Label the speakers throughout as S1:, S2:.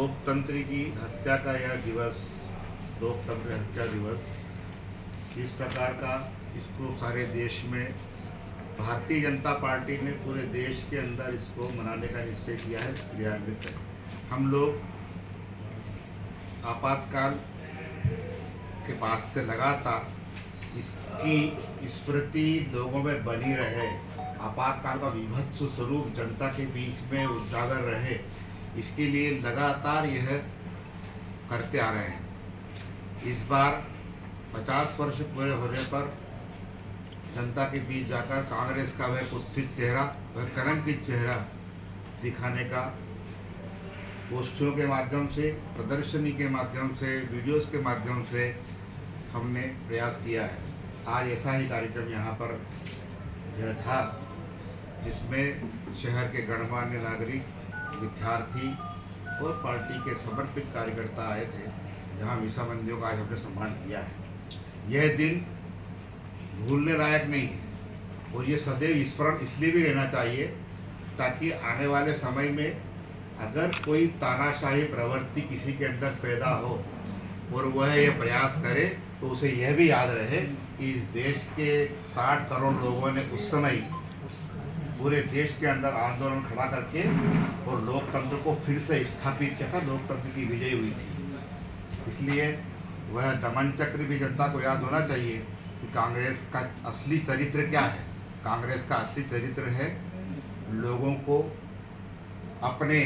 S1: लोकतंत्र की हत्या का यह दिवस, लोकतंत्र हत्या दिवस, इस प्रकार का इसको सारे देश में भारतीय जनता पार्टी ने पूरे देश के अंदर इसको मनाने का निश्चय किया है, क्रियान्वित है। हम लोग आपातकाल के पास से लगातार इसकी स्मृति लोगों में बनी रहे, आपातकाल का विभत्स स्वरूप जनता के बीच में उजागर रहे, इसके लिए लगातार यह करते आ रहे हैं। इस बार 50 वर्ष पूरे होने पर जनता के बीच जाकर कांग्रेस का वह कुत्सित चेहरा, वह कलंकित चेहरा दिखाने का गोष्ठियों के माध्यम से, प्रदर्शनी के माध्यम से, वीडियोस के माध्यम से हमने प्रयास किया है। आज ऐसा ही कार्यक्रम यहाँ पर यह था, जिसमें शहर के गणमान्य नागरिक, विद्यार्थी और पार्टी के समर्पित कार्यकर्ता आए थे, जहाँ मीसा मंदिरों का आज हमने सम्मान किया है। यह दिन भूलने लायक नहीं है और ये सदैव स्मरण इसलिए भी रहना चाहिए ताकि आने वाले समय में अगर कोई तानाशाही प्रवृत्ति किसी के अंदर पैदा हो और वह यह प्रयास करे तो उसे यह भी याद रहे कि इस देश के 60 करोड़ लोगों ने उस समय पूरे देश के अंदर आंदोलन खड़ा करके और लोकतंत्र को फिर से स्थापित किया था, लोकतंत्र की विजय हुई थी। इसलिए वह दमन चक्र भी जनता को याद होना चाहिए कि कांग्रेस का असली चरित्र क्या है। कांग्रेस का असली चरित्र है लोगों को अपने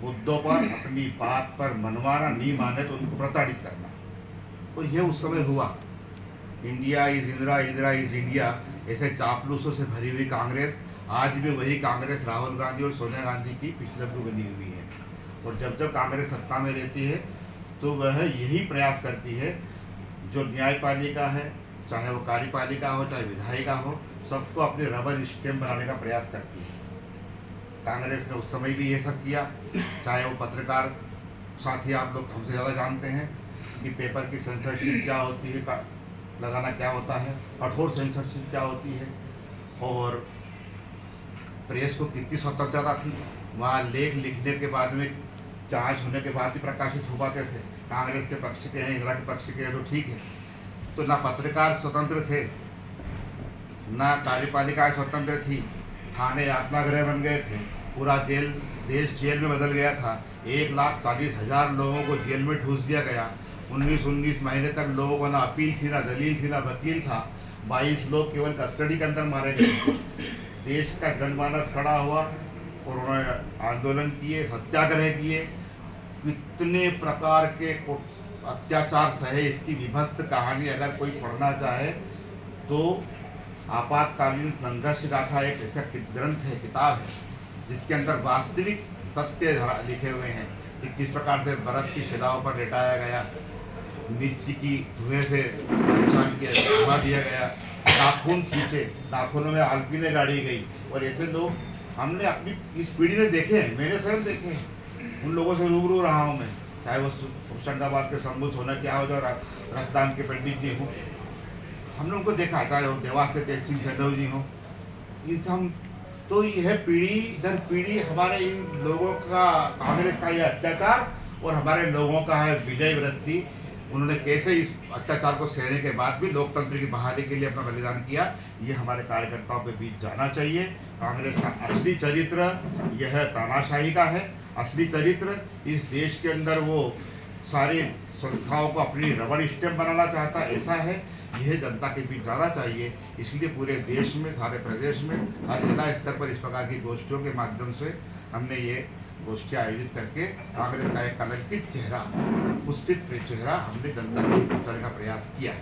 S1: मुद्दों पर, अपनी बात पर मनवाना, नहीं माने तो उनको प्रताड़ित करना। और यह उस समय हुआ। India is Indira, Indira is India, ऐसे चापलूसों से भरी हुई कांग्रेस, आज भी वही कांग्रेस राहुल गांधी और सोनिया गांधी की पिछलग्गू बनी हुई है। और जब जब कांग्रेस सत्ता में रहती है तो वह यही प्रयास करती है, जो न्यायपालिका है, चाहे वो कार्यपालिका हो, चाहे विधायिका हो, सबको अपने रबर स्टैम्प बनाने का प्रयास करती है। कांग्रेस ने उस समय भी ये सब किया, चाहे वो पत्रकार साथी, आप लोग हमसे ज़्यादा जानते हैं कि पेपर की सेंसरशिप क्या होती है, लगाना क्या होता है, कठोर सेंसरशिप क्या होती है, और प्रेस को कितनी स्वतंत्रता थी। वहाँ लेख लिखने के बाद में, जांच होने के बाद ही प्रकाशित हो पाते थे। कांग्रेस के पक्ष के हैं, इंदिरा के पक्ष के हैं तो ठीक है। तो ना पत्रकार स्वतंत्र थे, ना कार्यपालिका स्वतंत्र थी, थाने यातनागृह बन गए थे, पूरा देश जेल में बदल गया था। 1,40,000 लोगों को जेल में ठूस दिया गया। 19 महीने तक लोगों को ना अपील थी, ना दलील थी, ना वकील था। 22 लोग केवल कस्टडी के अंदर मारे गए। देश का जनमानस खड़ा हुआ और उन्होंने आंदोलन किए, सत्याग्रह किए, कितने प्रकार के अत्याचार सहे, इसकी विभत्स कहानी अगर कोई पढ़ना चाहे तो आपातकालीन संघर्ष गाथा एक ऐसा ग्रंथ है, किताब है, जिसके अंदर वास्तविक सत्य लिखे हुए हैं कि किस प्रकार से बर्फ की शिलाओं पर लेटाया गया, मिर्ची की धुएं से परेशान किया, धुआं दिया गया, नाखून खींचे, नाखूनों में आलपीने गाड़ी गई। और ऐसे लोग हमने अपनी इस पीढ़ी ने देखे हैं, मैंने स्वयं देखे हैं, उन लोगों से रूबरू रहा हूँ मैं, चाहे वो होशंगाबाद के शंभू सोना क्या हो, जो रक्तदान के पंडित जी हों, हमने उनको देखा, चाहे वो देवास के तेज सिंह यादव जी हों। इस हम तो यह पीढ़ी दर पीढ़ी हमारे इन लोगों का, कांग्रेस का यह अत्याचार और हमारे लोगों का है विजय वृत्ति, उन्होंने कैसे इस अत्याचार को सहने के बाद भी लोकतंत्र की बहाली के लिए अपना बलिदान किया, ये हमारे कार्यकर्ताओं के बीच जाना चाहिए। कांग्रेस का असली चरित्र यह तानाशाही का है। असली चरित्र इस देश के अंदर वो सारी संस्थाओं को अपनी रबर स्टैम्प बनाना चाहता, ऐसा है। यह जनता के बीच जाना चाहिए। इसलिए पूरे देश में, सारे प्रदेश में, हर जिला स्तर पर इस प्रकार की गोष्ठियों के माध्यम से हमने ये गोष्ठियाँ आयोजित करके कांग्रेस का एक कलंकित चेहरा, कुत्सित चेहरा हमने जनता को बताने का प्रयास किया है।